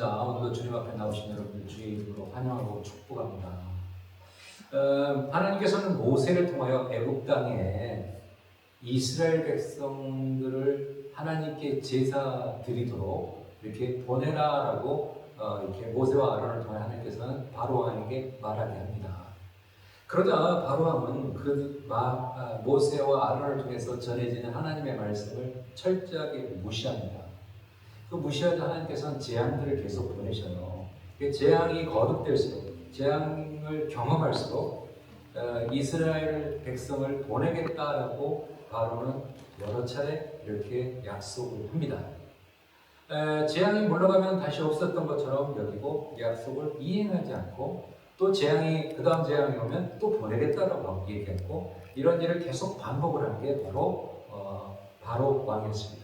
반갑습니다. 오늘도 주님 앞에 나오신 여러분들 주의 이름으로 환영하고 축복합니다. 하나님께서는 모세를 통하여 애굽 땅에 이스라엘 백성들을 하나님께 제사 드리도록 이렇게 보내라라고 이렇게 모세와 아론을 통해 하나님께서는 바로왕에게 말하게 합니다. 그러자 바로왕은 모세와 아론을 통해서 전해지는 하나님의 말씀을 철저하게 무시합니다. 그 무시하자 하나님께서는 재앙들을 계속 보내셔요. 재앙이 거듭될수록, 재앙을 경험할수록 이스라엘 백성을 보내겠다라고 바로는 여러 차례 이렇게 약속을 합니다. 재앙이 물러가면 다시 없었던 것처럼 여기고 약속을 이행하지 않고 또 재앙이 그 다음 재앙이 오면 또 보내겠다라고 얘기했고 이런 일을 계속 반복을 한 게 바로 왕이었습니다.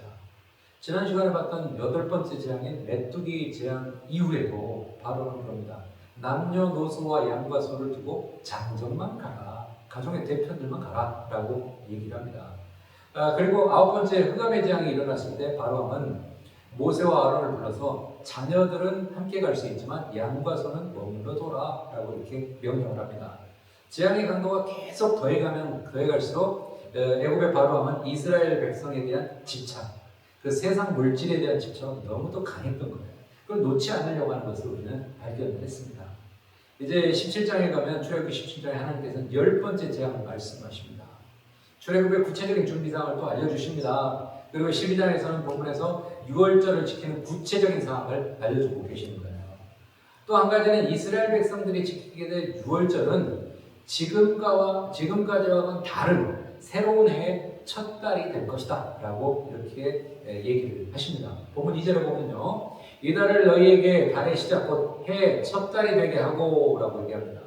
지난 시간에 봤던 8번째 재앙인 메뚜기 재앙 이후에도 바로는 그럽니다. 남녀노소와 양과 소를 두고 장정만 가라, 가정의 대표들만 가라 라고 얘기를 합니다. 그리고 9번째 흑암의 재앙이 일어났을 때 바로왕은 모세와 아론을 불러서 자녀들은 함께 갈 수 있지만 양과 소는 머물러둬라 라고 이렇게 명령을 합니다. 재앙의 강도가 계속 더해가면 더해갈수록 애굽의 바로왕은 이스라엘 백성에 대한 집착, 그 세상 물질에 대한 집착은 너무도 강했던 거예요. 그걸 놓지 않으려고 하는 것을 우리는 발견을 했습니다. 이제 17장에 가면 출애굽기 17장에 하나님께서는 10번째 재앙을 말씀하십니다. 출애굽의 구체적인 준비사항을 또 알려주십니다. 그리고 12장에서는 본문에서 6월절을 지키는 구체적인 사항을 알려주고 계시는 거예요. 또 한 가지는 이스라엘 백성들이 지키게 될 6월절은 지금까지와는 다른 새로운 해의 첫 달이 될 것이다 라고 이렇게 얘기를 하십니다. 본문 2절에 보면요, 이 달을 너희에게 달의 시작 곧 해의 첫 달이 되게 하고 라고 얘기합니다.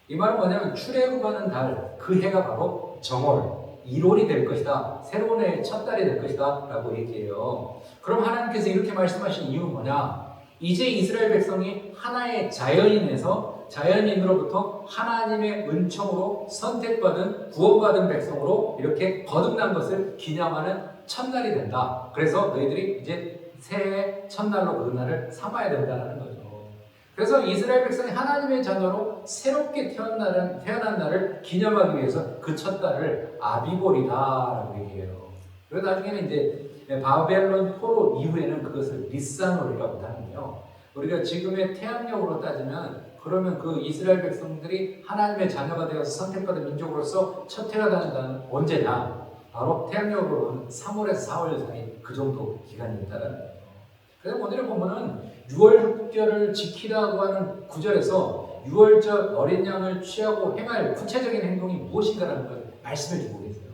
이 말은 뭐냐면 출애굽하는 달, 그 해가 바로 정월 1월이 될 것이다, 새로운 해의 첫 달이 될 것이다 라고 얘기해요. 그럼 하나님께서 이렇게 말씀하신 이유는 뭐냐? 이제 이스라엘 백성이 하나의 자연인으로부터 하나님의 은총으로 선택받은 구원받은 백성으로 이렇게 거듭난 것을 기념하는 첫날이 된다. 그래서 너희들이 이제 새해 첫날로 그 날을 삼아야 된다는 거죠. 그래서 이스라엘 백성이 하나님의 자녀로 새롭게 태어난 날을 기념하기 위해서 그 첫달을 아비볼이다라고 얘기해요. 그리고 나중에는 이제 바벨론 포로 이후에는 그것을 니산월이라고 하는데요. 우리가 지금의 태양력으로 따지면 그러면 그 이스라엘 백성들이 하나님의 자녀가 되어서 선택받은 민족으로서 첫 해가 되는 날은 언제냐? 바로 태양력으로는 3월에서 4월 사이 그 정도 기간이 있다는 거예요. 그래서 오늘의 본문은 6월절을 지키라고 하는 구절에서 6월절 어린 양을 취하고 행할 구체적인 행동이 무엇인가라는 걸 말씀해 주고 계세요.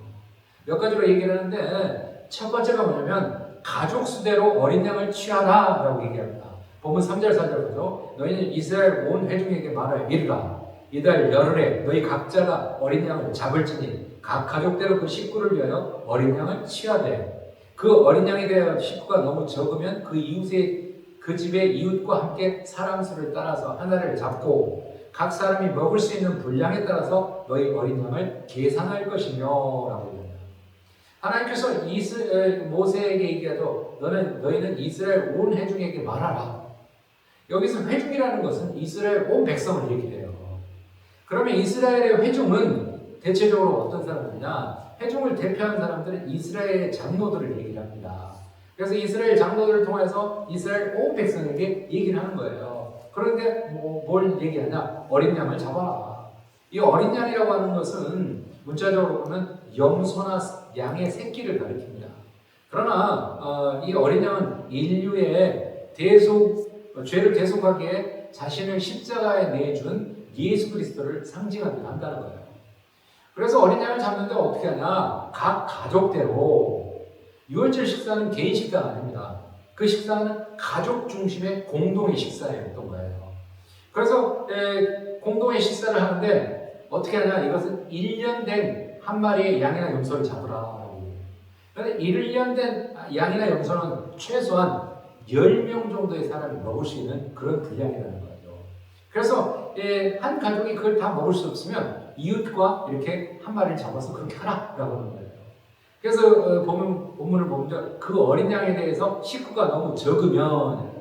몇 가지로 얘기를 하는데 첫 번째가 뭐냐면 가족 수대로 어린 양을 취하라 라고 얘기합니다. 본문 3절 4절 보죠. 너희는 이스라엘 온 회중에게 말하여 이르라. 이달 열흘에 너희 각자가 어린 양을 잡을지니 각 가족대로 그 식구를 위하여 어린 양을 취하되 그 어린 양에 대하여 식구가 너무 적으면 그 집의 이웃과 함께 사람 수를 따라서 하나를 잡고 각 사람이 먹을 수 있는 분량에 따라서 너희 어린 양을 계산할 것이며 라고 합니다. 하나님께서 모세에게 얘기하죠. 너희는 이스라엘 온 회중에게 말하라. 여기서 회중이라는 것은 이스라엘 온 백성을 얘기해요. 그러면 이스라엘의 회중은 대체적으로 어떤 사람들이냐? 회중을 대표하는 사람들은 이스라엘의 장로들을 얘기를 합니다. 그래서 이스라엘 장로들을 통해서 이스라엘 온 백성에게 얘기를 하는 거예요. 그런데 뭘 얘기하냐? 어린 양을 잡아라. 이 어린 양이라고 하는 것은 문자적으로 보면 염소나 양의 새끼를 가리킵니다. 그러나 이 어린 양은 인류의 죄를 대속하기에 자신을 십자가에 내준 예수 그리스도를 상징하기도 한다는 거예요. 그래서 어린 양을 잡는데 어떻게 하냐? 각 가족대로 6월절 식사는 개인 식사가 아닙니다. 그 식사는 가족 중심의 공동의 식사였던 거예요. 그래서 공동의 식사를 하는데 어떻게 하냐? 이것은 1년 된 한 마리의 양이나 염소를 잡으라. 그런데 1년 된 양이나 염소는 최소한 10명 정도의 사람이 먹을 수 있는 그런 분량이라는 거죠. 그래서 한 가족이 그걸 다 먹을 수 없으면 이웃과 이렇게 한 마리를 잡아서 그렇게 하라라고 하는 거예요. 그래서 본문을 보면 그 어린 양에 대해서 식구가 너무 적으면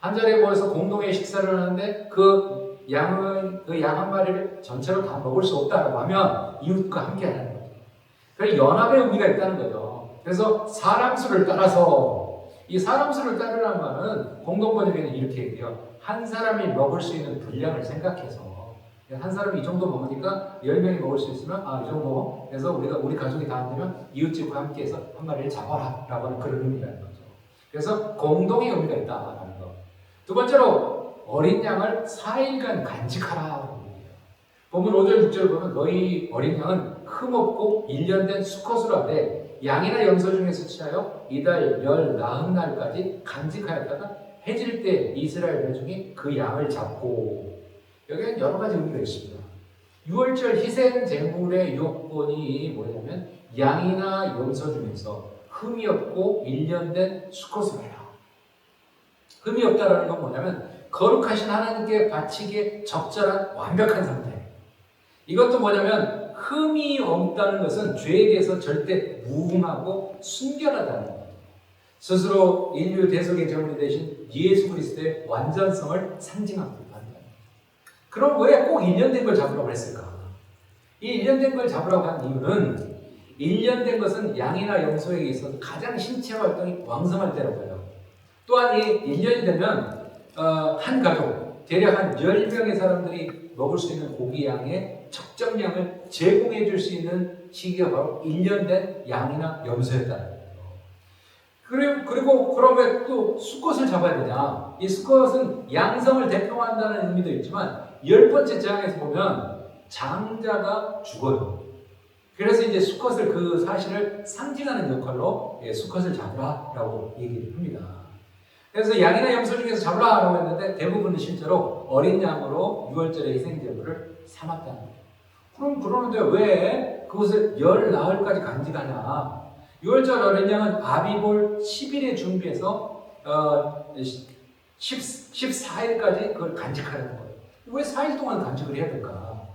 한 자리에 모여서 공동의 식사를 하는데 그 양 한 마리를 전체로 다 먹을 수 없다라고 하면 이웃과 함께 하는 거죠. 그래서 연합의 의미가 있다는 거죠. 그래서 사람 수를 따라서, 이 사람 수를 따르라는 말은 공동번역에는 이렇게 얘기해요. 한 사람이 먹을 수 있는 분량을 생각해서, 한 사람이 이 정도 먹으니까 10명이 먹을 수 있으면 이 정도, 그래서 우리 가족이 다 안 되면 이웃집과 함께 해서 한 마리를 잡아라 라고 하는 그런 의미라는 거죠. 그래서 공동의 의미가 있다라는 거. 두 번째로 어린 양을 4일간 간직하라고 얘기해요. 본문 5절 6절 보면 너희 어린 양은 흠없고 1년 된 수컷으로 하되 양이나 염소 중에서 취하여 이달 열 나흔 날까지 간직하였다가 해질 때 이스라엘 회중이 그 양을 잡고, 여기에는 여러 가지 의미가 있습니다. 6월절 희생 제물의 요건이 뭐냐면 양이나 염소 중에서 흠이 없고 1년 된 수컷으로 해라. 흠이 없다라는 건 뭐냐면 거룩하신 하나님께 바치기에 적절한 완벽한 상태. 이것도 뭐냐면 흠이 없다는 것은 죄에 대해서 절대 무음하고 순결하다는 거예요. 스스로 인류 대속의 제물이 되신 예수 그리스도의 완전성을 상징하고 있습니다. 그럼 왜 꼭 1년 된 걸 잡으라고 했을까? 이 1년 된 걸 잡으라고 한 이유는 1년 된 것은 양이나 염소에게 있어서 가장 신체 활동이 왕성할 때라고 해요. 또한 이 1년이 되면 한 가족, 대략 한 10명의 사람들이 먹을 수 있는 고기 양의 적정량을 제공해 줄 수 있는 시기가 바로 1년 된 양이나 염소였다는 거예요. 그리고 그럼 왜 또 수컷을 잡아야 되냐? 이 수컷은 양성을 대표한다는 의미도 있지만 10번째 장에서 보면 장자가 죽어요. 그래서 이제 수컷을, 그 사실을 상징하는 역할로 수컷을 잡으라라고 얘기를 합니다. 그래서 양이나 염소 중에서 잡으라라고 했는데 대부분은 실제로 어린 양으로 6월절의 희생제물을 삼았다는 거예요. 그러는데 왜 그것을 열 나흘까지 간직하냐? 6월절 어린 양은 아비볼 10일에 준비해서 14일까지 그걸 간직하는 거예요. 왜 4일 동안 간직을 해야 될까?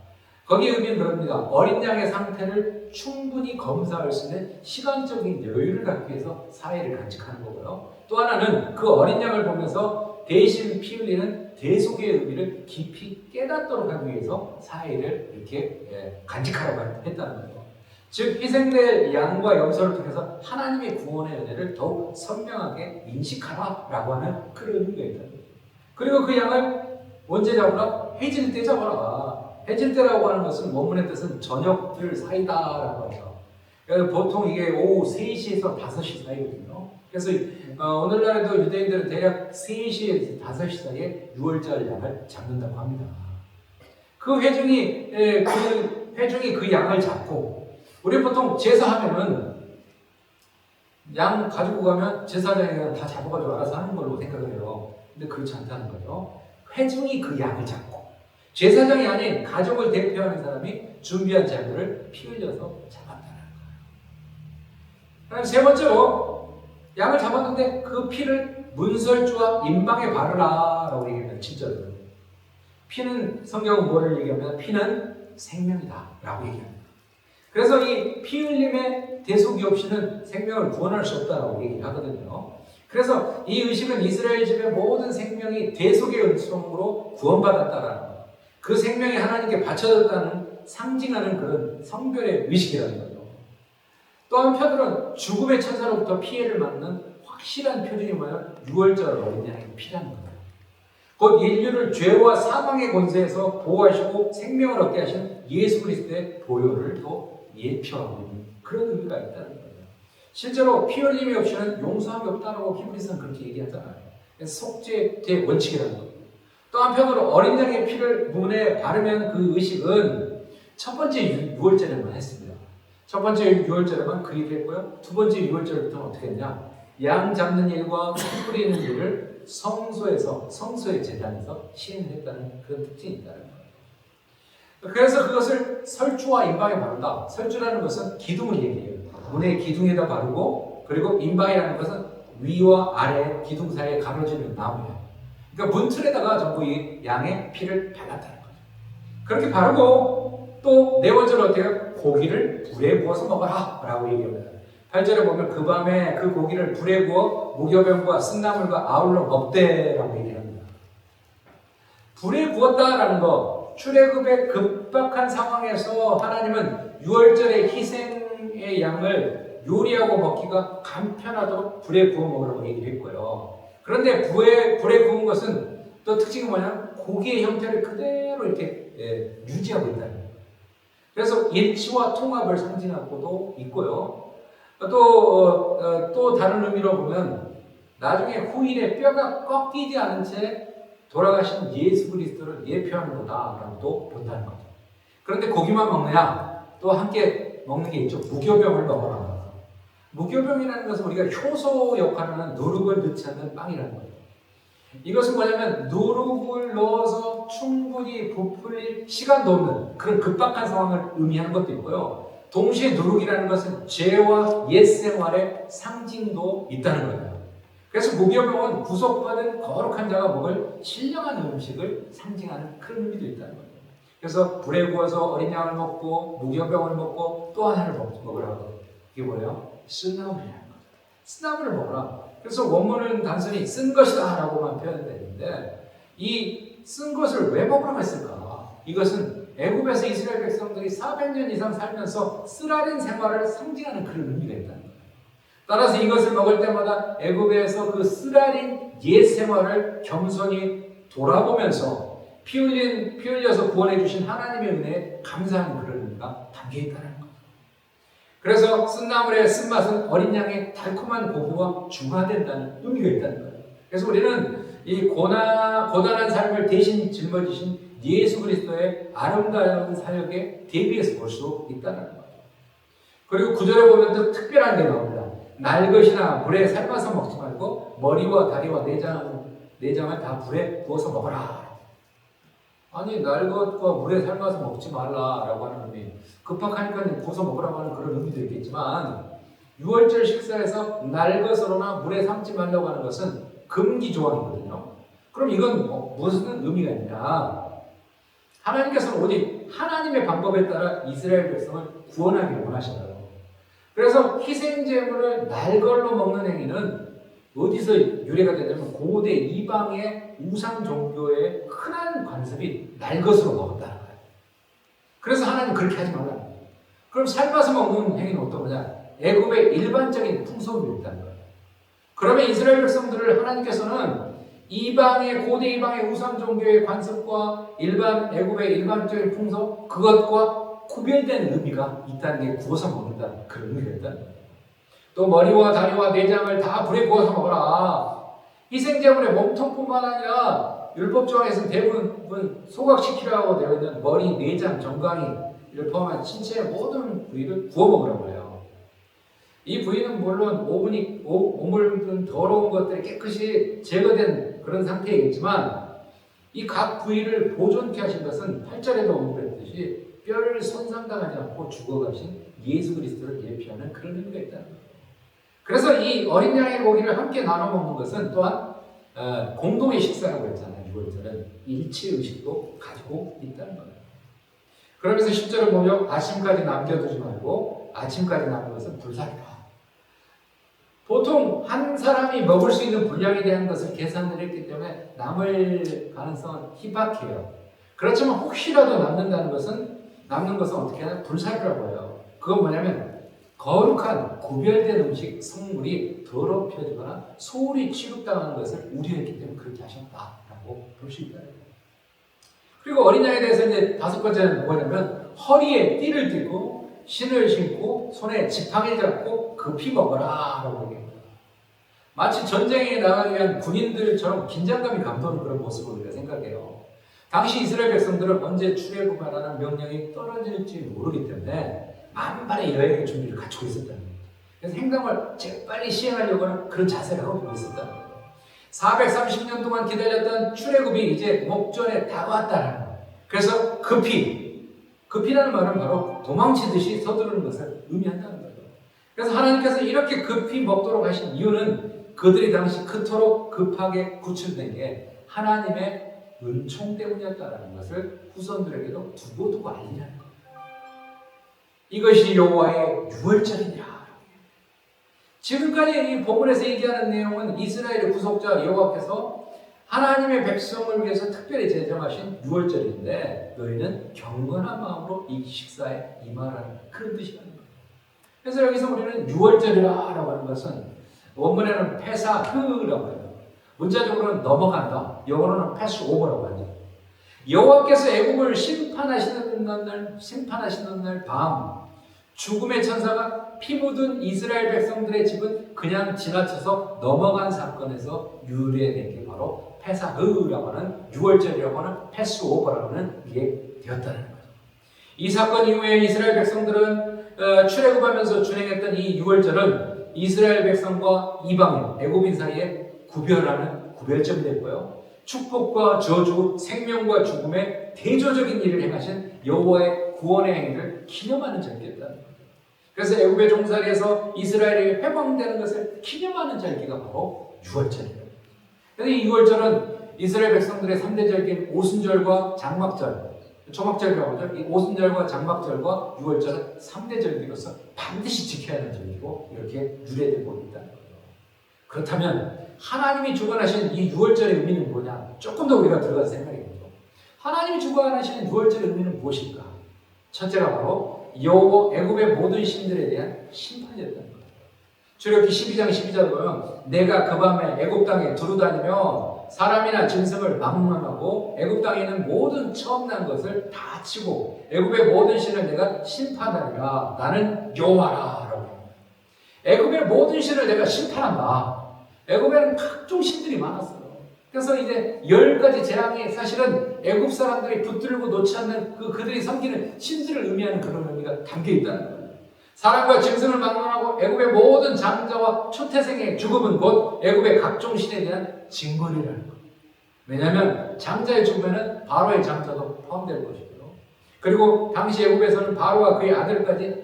거기에 의미는 그럽니다. 어린 양의 상태를 충분히 검사할 수 있는 시간적인 여유를 갖기 위해서 4일을 간직하는 거고요. 또 하나는 그 어린 양을 보면서 대신 피 흘리는 대속의 의미를 깊이 깨닫도록 하기 위해서 4일을 이렇게 간직하라고 했다는 거예요. 즉 희생될 양과 염소를 통해서 하나님의 구원의 은혜를 더욱 선명하게 인식하라라고 하는 그런 의미가 있다는 거예요. 그리고 그 양을 언제 잡으라? 해질 때 잡아라. 해질 때라고 하는 것은 원문의 뜻은 저녁들 사이다라고 하죠. 그래서 보통 이게 오후 3시에서 5시 사이거든요. 그래서 오늘날에도 유대인들은 대략 3시에서 5시 사이에 6월절 양을 잡는다고 합니다. 그 회중이 그 양을 잡고, 우리 보통 제사하면은 양 가지고 가면 제사장이 다 잡아가지고 알아서 하는 걸로 생각을 해요. 근데 그렇지 않다는 거죠. 회중이 그 양을 잡고 제사장이 아닌 가족을 대표하는 사람이 준비한 제물을 피 흘려서 잡았다는 거예요. 세 번째로 양을 잡았는데 그 피를 문설주와 임방에 바르라 라고 얘기합니다. 7절은. 피는, 성경은 뭐를 얘기하면 피는 생명이다 라고 얘기합니다. 그래서 이 피 흘림의 대속이 없이는 생명을 구원할 수 없다라고 얘기를 하거든요. 그래서 이 의식은 이스라엘 집의 모든 생명이 대속의 은총으로 구원받았다라는 거예요. 그 생명이 하나님께 바쳐졌다는 상징하는 그런 성별의 의식이라는 거죠. 또 한편으로는 죽음의 천사로부터 피해를 막는 확실한 표징이 뭐냐면 6월절 어린 양의 피라는 거예요. 곧 인류를 죄와 사망의 권세에서 보호하시고 생명을 얻게 하신 예수 그리스도의 보혈을 또 예표하고 있는 그런 의미가 있다는 거예요. 실제로 피 흘림이 없이는 용서함이 없다고 히브리서는 그렇게 얘기하잖아요. 그래서 속죄의 원칙이라는 거예요. 또 한편으로 어린 양의 피를 문에 바르면 그 의식은 첫 번째 6월절에만 했습니다. 첫 번째 6월절에만 그 일을 했고요. 두 번째 6월절부터는 어떻게 했냐? 양 잡는 일과 피 뿌리는 일을 성소의 제단에서 시행했다는 그런 특징이 있다는 거예요. 그래서 그것을 설주와 임방에 바른다. 설주라는 것은 기둥을 얘기해요. 문의 기둥에다 바르고, 그리고 임방이라는 것은 위와 아래 기둥 사이에 가로지는 나무예요. 그러니까 문틀에다가 전부 이 양의 피를 발랐다는 거죠. 그렇게 바르고 또 네 번째로 어떻게 해요? 고기를 불에 구워서 먹어라 라고 얘기합니다. 8절에 보면 그 밤에 그 고기를 불에 구워 무교병과 쓴나물과 아울러 먹되라고 얘기합니다. 불에 구웠다라는 거, 출애굽의 급박한 상황에서 하나님은 유월절의 희생의 양을 요리하고 먹기가 간편하도록 불에 구워 먹으라고 얘기를 했고요. 그런데 불에 구운 것은 또 특징이 뭐냐면 고기의 형태를 그대로 이렇게 유지하고 있다는 거예요. 그래서 일치와 통합을 상징하고도 있고요. 또 다른 의미로 보면 나중에 후일에 뼈가 꺾이지 않은 채 돌아가신 예수 그리스도를 예표하는 거다라고도 본다는 거죠. 그런데 고기만 먹느냐? 또 함께 먹는 게 있죠. 무교병을 먹어라. 무교병이라는 것은 우리가 효소 역할을 하는 누룩을 넣지 않는 빵이라는 거예요. 이것은 뭐냐면 누룩을 넣어서 충분히 부풀릴 시간도 없는 그런 급박한 상황을 의미하는 것도 있고요. 동시에 누룩이라는 것은 죄와 옛 생활의 상징도 있다는 거예요. 그래서 무교병은 구속받은 거룩한 자가 먹을 신령한 음식을 상징하는 그런 의미도 있다는 거예요. 그래서 불에 구워서 어린 양을 먹고 무교병을 먹고 또 하나를 먹으라고. 이게 뭐예요? 쓴나물이라는 거죠. 쓴나물을 먹어라. 그래서 원문은 단순히 쓴 것이다 라고만 표현되는데 이 쓴 것을 왜 먹으라고 했을까? 이것은 애굽에서 이스라엘 백성들이 400년 이상 살면서 쓰라린 생활을 상징하는 그런 의미가 있다는 거예요. 따라서 이것을 먹을 때마다 애굽에서 그 쓰라린 옛 생활을 겸손히 돌아보면서 피 흘려서 구원해 주신 하나님의 은혜에 감사하는 그런 의미가 담겨 있다는 거예요. 그래서 쓴나물의 쓴맛은 어린 양의 달콤한 고기와 중화된다는 의미가 있다는 거예요. 그래서 우리는 이 고단한 삶을 대신 짊어지신 예수 그리스도의 아름다운 사역에 대비해서 볼 수 있다는 거예요. 그리고 9절에 보면 또 특별한 게 나옵니다. 날 것이나 물에 삶아서 먹지 말고 머리와 다리와 내장을 다 불에 구워서 먹어라. 아니 날 것과 물에 삶아서 먹지 말라라고 하는 의미. 급박하니까 구워서 먹으라고 하는 그런 의미도 있겠지만 유월절 식사에서 날 것으로나 물에 삶지 말라고 하는 것은 금기 조항이거든요. 그럼 이건 무슨 의미가 있냐? 하나님께서는 오직 하나님의 방법에 따라 이스라엘 백성을 구원하기를 원하시더라고요. 그래서 희생제물을 날걸로 먹는 행위는 어디서 유래가 되냐면 고대 이방의 우상 종교의 흔한 관습이 날것으로 먹었다는 거예요. 그래서 하나님 그렇게 하지 말라는 거예요. 그럼 삶아서 먹는 행위는 어떤 거냐? 애굽의 일반적인 풍속이었다는 거예요. 그러면 이스라엘 백성들을 하나님께서는 고대 이방의 우상 종교의 관습과 애굽의 일반적인 풍속 그것과 구별된 의미가 있다는 게 구워서 먹는다는 그런 의미가 있다는 거예요. 또 머리와 다리와 내장을 다 불에 구워서 먹어라. 희생제물의 몸통뿐만 아니라 율법조항에서는 대부분 소각시키라고 되어 있는 머리, 내장, 정강이를 포함한 신체의 모든 부위를 구워 먹으라고 해요. 이 부위는 물론 오물든 더러운 것들이 깨끗이 제거된 그런 상태이겠지만 이 각 부위를 보존케 하신 것은 8절에도 언급했듯이 뼈를 손상당하지 않고 죽어가신 예수 그리스도를 예표하는 그런 의미가 있다는 거예요. 그래서 이 어린 양의 고기를 함께 나눠 먹는 것은 또한 공동의 식사라고 했잖아요. 6월절은 일치 의식도 가지고 있다는 거예요. 그러면서 10절을 보면 아침까지 남겨두지 말고 아침까지 남은 것은 불살이다. 보통 한 사람이 먹을 수 있는 분량에 대한 것을 계산을 했기 때문에 남을 가능성은 희박해요. 그렇지만 혹시라도 남는 것은 어떻게 하냐? 불살이라고 해요. 그건 뭐냐면 거룩한 구별된 음식 성물이 더럽혀지거나 소홀히 취급당하는 것을 우려했기 때문에 그렇게 하셨다라고 볼 수 있다. 그리고 어린 양에 대해서 이제 5번째는 뭐냐면 허리에 띠를 띠고 신을 신고 손에 지팡이를 잡고 급히 먹어라라고 얘기합니다. 마치 전쟁에 나가기 위한 군인들처럼 긴장감이 감도는 그런 모습을 우리가 생각해요. 당시 이스라엘 백성들은 언제 출애굽하라는 명령이 떨어질지 모르기 때문에 만반의 여행의 준비를 갖추고 있었다는 거예요. 그래서 행동을 재빨리 시행하려고 하는 그런 자세를 하고 있었다는 거예요. 430년 동안 기다렸던 출애굽이 이제 목전에 다가왔다는 거예요. 그래서 급히라는 말은 바로 도망치듯이 서두르는 것을 의미한다는 거예요. 그래서 하나님께서 이렇게 급히 먹도록 하신 이유는 그들이 당시 그토록 급하게 구출된 게 하나님의 은총 때문이었다는 것을 후손들에게도 두고두고 알리라는 거예요. 이것이 여호와의 유월절이냐. 지금까지 이 본문에서 얘기하는 내용은 이스라엘의 구속자 여호와께서 하나님의 백성을 위해서 특별히 제정하신 유월절인데 너희는 경건한 마음으로 이 식사에 임하라는 그런 뜻이라는 거예요. 그래서 여기서 우리는 유월절이라고 하는 것은 원문에는 페사흐라고 해요. 문자적으로는 넘어간다. 영어로는 패스오버라고 하죠. 여호와께서 애굽을 심판하시는 날 밤 죽음의 천사가 피 묻은 이스라엘 백성들의 집은 그냥 지나쳐서 넘어간 사건에서 유래된 게 바로 페사흐라고 하는 유월절이라고 하는 패스오버라고 하는 게 되었다는 거죠. 이 사건 이후에 이스라엘 백성들은 출애굽하면서 준행했던 이 유월절은 이스라엘 백성과 이방인, 애굽인 사이에 구별하는 구별점이 됐고요. 축복과 저주, 생명과 죽음의 대조적인 일을 행하신 여호와의 구원의 행위를 기념하는 절기였다는 거예요. 그래서 애굽의 종살이에서 이스라엘이 회방되는 것을 기념하는 절기가 바로 유월절이에요. 그래서 이 유월절은 이스라엘 백성들의 3대 절기인 오순절과 장막절, 초막절이라고 하죠. 이 오순절과 장막절과 유월절은 3대 절기로서 반드시 지켜야 하는 절기고 이렇게 유래되고 있다는 거예요. 그렇다면 하나님이 주관하시는 이 유월절의 의미는 뭐냐? 조금 더 우리가 들어가서 생각해보죠. 하나님이 주관하시는 유월절의 의미는 무엇일까? 첫째가 바로 애굽의 모든 신들에 대한 심판이었다는 거예요. 출애굽기 12장 12절을 보면 내가 그 밤에 애굽 땅에 두루다니며 사람이나 짐승을 막론하고 애굽 땅에 있는 모든 처음 난 것을 다 치고 애굽의 모든 신을 내가 심판하리라. 나는 여호와라라고 합니다. 애굽의 모든 신을 내가 심판한다. 애굽에는 각종 신들이 많았어요. 그래서 이제 10가지 재앙이 사실은 애굽 사람들이 붙들고 놓지 않는 그들이 섬기는 신들을 의미하는 그런 의미가 담겨 있다는 거예요. 사람과 짐승을 막론하고 애굽의 모든 장자와 초태생의 죽음은 곧 애굽의 각종 신에 대한 징벌이라는 거예요. 왜냐하면 장자의 죽음에는 바로의 장자도 포함될 것이고요. 그리고 당시 애굽에서는 바로와 그의 아들까지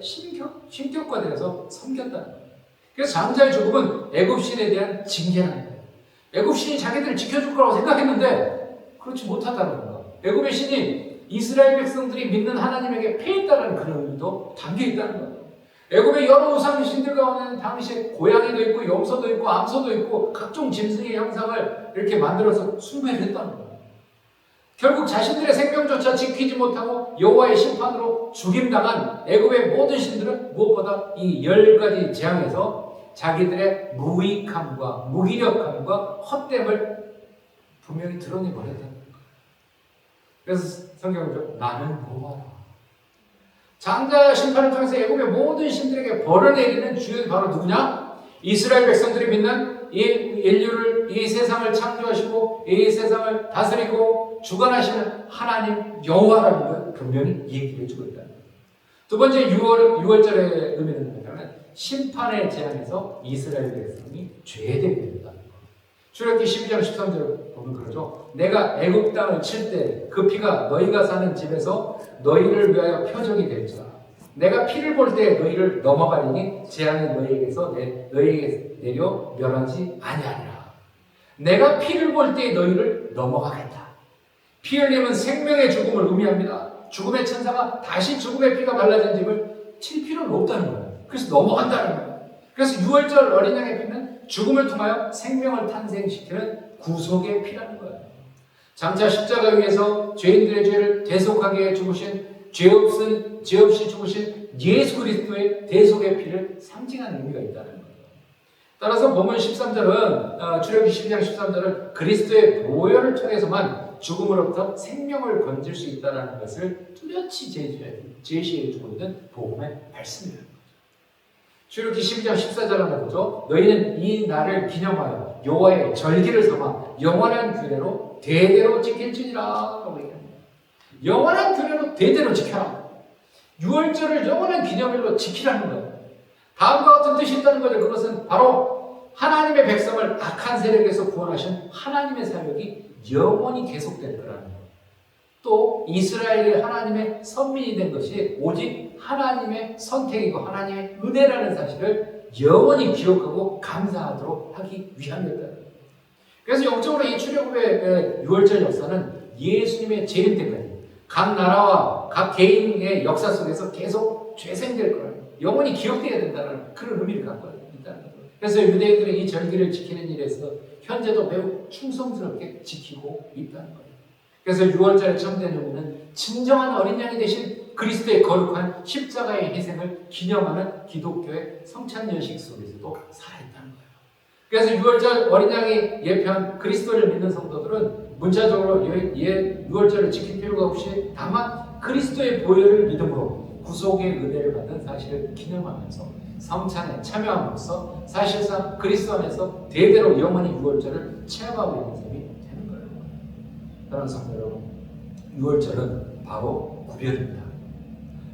신격화되어서 섬겼다는 거예요. 그래서 장자의 죽음은 애굽 신에 대한 징계라는 거예요. 애굽 신이 자기들을 지켜줄 거라고 생각했는데 그렇지 못하다는 거예요. 애굽의 신이 이스라엘 백성들이 믿는 하나님에게 패했다는 그런 의미도 담겨 있다는 거예요. 애굽의 여러 우상 신들 가운데는 당시에 고양이도 있고 염소도 있고 암소도 있고 각종 짐승의 형상을 이렇게 만들어서 숭배를 했다는 거예요. 결국 자신들의 생명조차 지키지 못하고 여호와의 심판으로 죽임당한 애굽의 모든 신들은 무엇보다 이 10가지 재앙에서 자기들의 무익함과 무기력함과 헛됨을 분명히 드러내버렸다는 거예요. 그래서 성경은 나는 여호와라. 장자 심판을 통해서 애굽의 모든 신들에게 벌을 내리는 주인이 바로 누구냐? 이스라엘 백성들이 믿는 이 인류를, 이 세상을 창조하시고 이 세상을 다스리고 주관하시는 하나님 여호와라는 걸 분명히 얘기를 해주고 있다는 거예요. 두 번째 유월절의 의미는 뭐냐면 심판의 재앙에서 이스라엘 백성이 죄되게 된다는 거예요. 출애굽기 12장 13절을 보면 그러죠. 내가 애굽 땅을 칠 때 그 피가 너희가 사는 집에서 너희를 위하여 표적이 될지라. 내가 피를 볼 때 너희를 넘어가리니 재앙이 너희에게 내려 멸하지 아니하리라. 내가 피를 볼 때 너희를 넘어가겠다. 피 흘림은 생명의 죽음을 의미합니다. 죽음의 천사가 다시 죽음의 피가 발라진 집을 칠 필요는 없다는 거예요. 그래서 넘어간다는 거예요. 그래서 유월절 어린 양의 피는 죽음을 통하여 생명을 탄생시키는 구속의 피라는 거예요. 장차 십자가 위에서 죄인들의 죄를 대속하게 죽으신 죄 없이 죽으신 예수 그리스도의 대속의 피를 상징하는 의미가 있다는 거예요. 따라서 본문 13절은 출애굽기 12장 13절은 그리스도의 보혈을 통해서만 죽음으로부터 생명을 건질 수 있다는 것을 뚜렷이 제시해주고 있는 복음의 말씀이라는 거죠. 출애굽기 12장 14절 한번 보죠. 너희는 이 날을 기념하여 여호와의 절기를 삼아 영원한 규례로 대대로 지킬지니라 라고 얘기합니다. 영원한 규례로 대대로 지켜라. 유월절을 영원한 기념일로 지키라는 거예요. 다음과 같은 뜻이 있다는 거죠. 그것은 바로 하나님의 백성을 악한 세력에서 구원하신 하나님의 사역이 영원히 계속될 거라는 거예요. 또 이스라엘이 하나님의 선민이 된 것이 오직 하나님의 선택이고 하나님의 은혜라는 사실을 영원히 기억하고 감사하도록 하기 위함이었다는 거예요. 그래서 영적으로 이 출애굽의 유월절 역사는 예수님의 재림 때까지 각 나라와 각 개인의 역사 속에서 계속 재생될 거예요. 영원히 기억되어야 된다는 그런 의미를 갖고 있다는 거예요. 그래서 유대인들은 이 절기를 지키는 일에서 현재도 매우 충성스럽게 지키고 있다는 거예요. 그래서 6월절의 참된 의미는 진정한 어린 양이 되신 그리스도의 거룩한 십자가의 희생을 기념하는 기독교의 성찬연식 속에서도 살아있다는 거예요. 그래서 6월절 어린 양이 예표한 그리스도를 믿는 성도들은 문자적으로 6월절을 지킬 필요가 없이 다만 그리스도의 보혈을 믿음으로 구속의 은혜를 받은 사실을 기념하면서 성찬에 참여함으로써 사실상 그리스도 안에서 대대로 영원히 6월절을 체험하고 있는 셈이 되는 거예요. 사랑하는 성도 여러분, 6월절은 바로 구별입니다.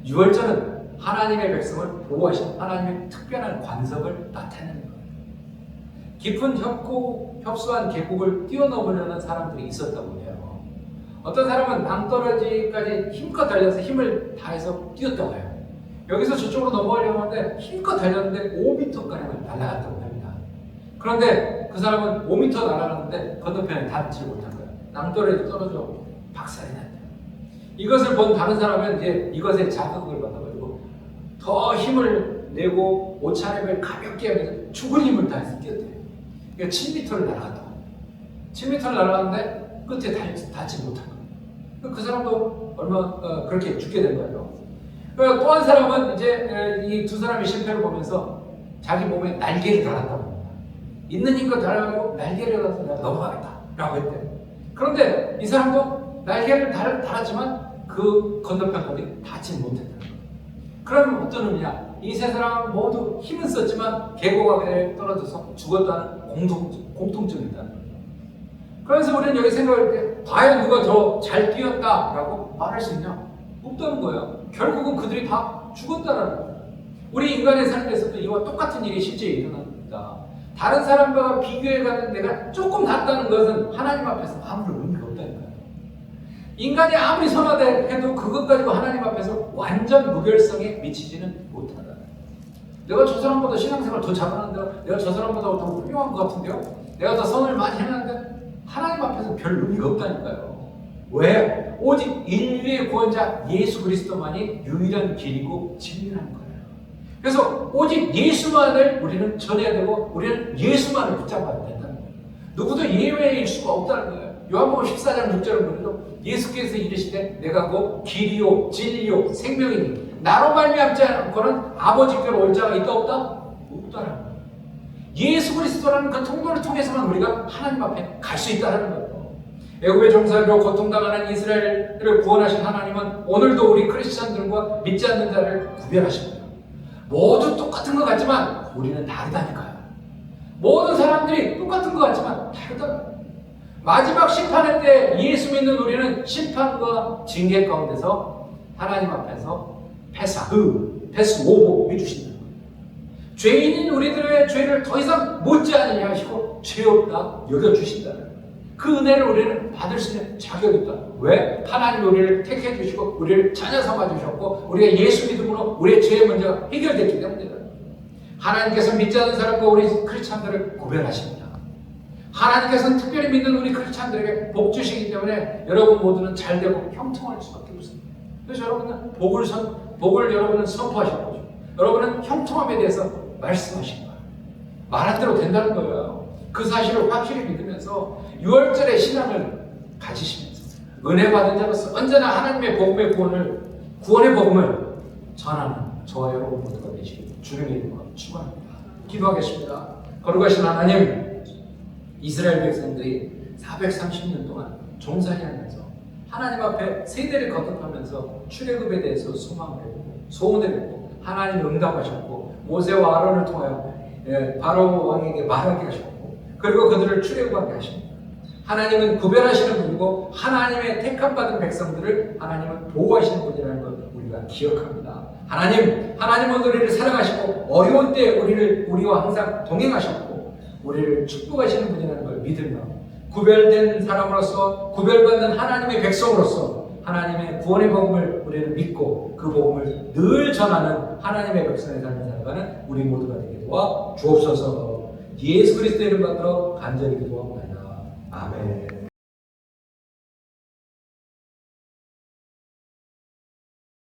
6월절은 하나님의 백성을 보호하신 하나님의 특별한 관섭을 나타내는 거예요. 깊은 협소한 계곡을 뛰어넘으려는 사람들이 있었다고 해요. 어떤 사람은 낭떠러지까지 힘껏 달려서 힘을 다해서 뛰었다고 해요. 여기서 저쪽으로 넘어가려고 하는데 힘껏 달렸는데 5m가량을 날아갔다고 합니다. 그런데 그 사람은 5m 날아갔는데 건너편에 닿지 못한 거예요. 낭떠러지 떨어져 박살이 났대요. 이것을 본 다른 사람은 이제 이것에 자극을 받아가지고 더 힘을 내고 옷차림을 가볍게 하면서 죽을 힘을 다해서 뛰었대요. 그러니까 7m를 날아갔다고 합니다. 7m를 날아갔는데 끝에 닿지 못한 거예요. 그 사람도 그렇게 죽게 된 거예요. 또 한 사람은 이제 이 두 사람의 실패를 보면서 자기 몸에 날개를 달았다고 합니다. 있는 힘껏 달아가지고 날개를 달아서 내가 넘어가겠다라고 했대요. 그런데 이 사람도 날개를 달았지만 그 건너편까지 닿지 못했다는 거예요. 그러면 어떤 의미냐? 이 세 사람 모두 힘은 썼지만 계곡에 떨어져서 죽었다는 공통점이 있다는 거예요. 그래서 우리는 여기 생각할 때 과연 누가 더 잘 뛰었다라고 말할 수 있냐? 없다는 거예요. 결국은 그들이 다 죽었다라는 거예요. 우리 인간의 삶에서도 이와 똑같은 일이 실제 일어납니다. 다른 사람과 비교해가는 내가 조금 낫다는 것은 하나님 앞에서 아무런 의미가 없다니까요. 인간이 아무리 선하다 해도 그것 가지고 하나님 앞에서 완전 무결성에 미치지는 못하다. 내가 저 사람보다 신앙생활 더 잘하는데, 내가 저 사람보다 더 훌륭한 것 같은데요? 내가 더 선을 많이 했는데 하나님 앞에서 별 의미가 없다니까요. 왜? 오직 인류의 구원자 예수 그리스도만이 유일한 길이고 진리라는 거예요. 그래서 오직 예수만을 우리는 전해야 되고 우리는 예수만을 붙잡아야 된다는 거예요. 누구도 예외일 수가 없다는 거예요. 요한복음 14장 6절을 보면서 예수께서 이르시되 내가 곧 길이요 진리요 생명이니 나로 말미암지 않고는 아버지께로 올 자가 있다 없다? 없다라는 거예요. 예수 그리스도라는 그 통로를 통해서만 우리가 하나님 앞에 갈 수 있다는 거예요. 애굽의 종살이로 고통당하는 이스라엘을 구원하신 하나님은 오늘도 우리 크리스찬들과 믿지 않는 자를 구별하십니다. 모두 똑같은 것 같지만 우리는 다르다니까요. 모든 사람들이 똑같은 것 같지만 다르다. 마지막 심판의 때 예수 믿는 우리는 심판과 징계 가운데서 하나님 앞에서 패스오버 해주신다는 거예요. 죄인인 우리들의 죄를 더 이상 묻지 않으려 하시고 죄 없다 여겨주신다는 거예요. 그 은혜를 우리는 받을 수 있는 자격이 있다. 왜? 하나님이 우리를 택해 주시고 우리를 자녀 삼아 주셨고 우리가 예수 믿음으로 우리의 죄의 문제가 해결됐기 때문이다. 하나님께서 믿지 않는 사람과 우리 크리스찬들을 구별하십니다. 하나님께서는 특별히 믿는 우리 크리스찬들에게 복 주시기 때문에 여러분 모두는 잘되고 형통할 수밖에 없습니다. 그래서 여러분은 복을 여러분은 선포하신 거죠. 여러분은 형통함에 대해서 말씀하신 거예요. 말한 대로 된다는 거예요. 그 사실을 확실히 믿으면서 6월절의 신앙을 가지시면서 은혜 받은 자로서 언제나 하나님의 복음의 구원의 복음을 전하는 저와 여러분 모두가 되시길 주님의 이름으로 축원합니다. 기도하겠습니다. 거룩하신 하나님, 이스라엘 백성들이 430년 동안 종살이하면서 하나님 앞에 세대를 거듭하면서 출애굽에 대해서 소망을 했고 소원을 했고 하나님 응답하셨고 모세와 아론을 통하여 바로 왕에게 말하게 하셨고 그리고 그들을 출애굽하게 하십니다. 하나님은 구별하시는 분이고 하나님의 택함받은 백성들을 하나님은 보호하시는 분이라는 걸 우리가 기억합니다. 하나님은 우리를 사랑하시고 어려운 때 우리와 항상 동행하셨고 우리를 축복하시는 분이라는 걸 믿으며 구별된 사람으로서 구별받는 하나님의 백성으로서 하나님의 구원의 복음을 우리는 믿고 그 복음을 늘 전하는 하나님의 백성의 삶을 살아가는 우리 모두가 되게 도와 주옵소서. 예수 그리스도의 이름 받들어 간절히 기도합니다. 아멘.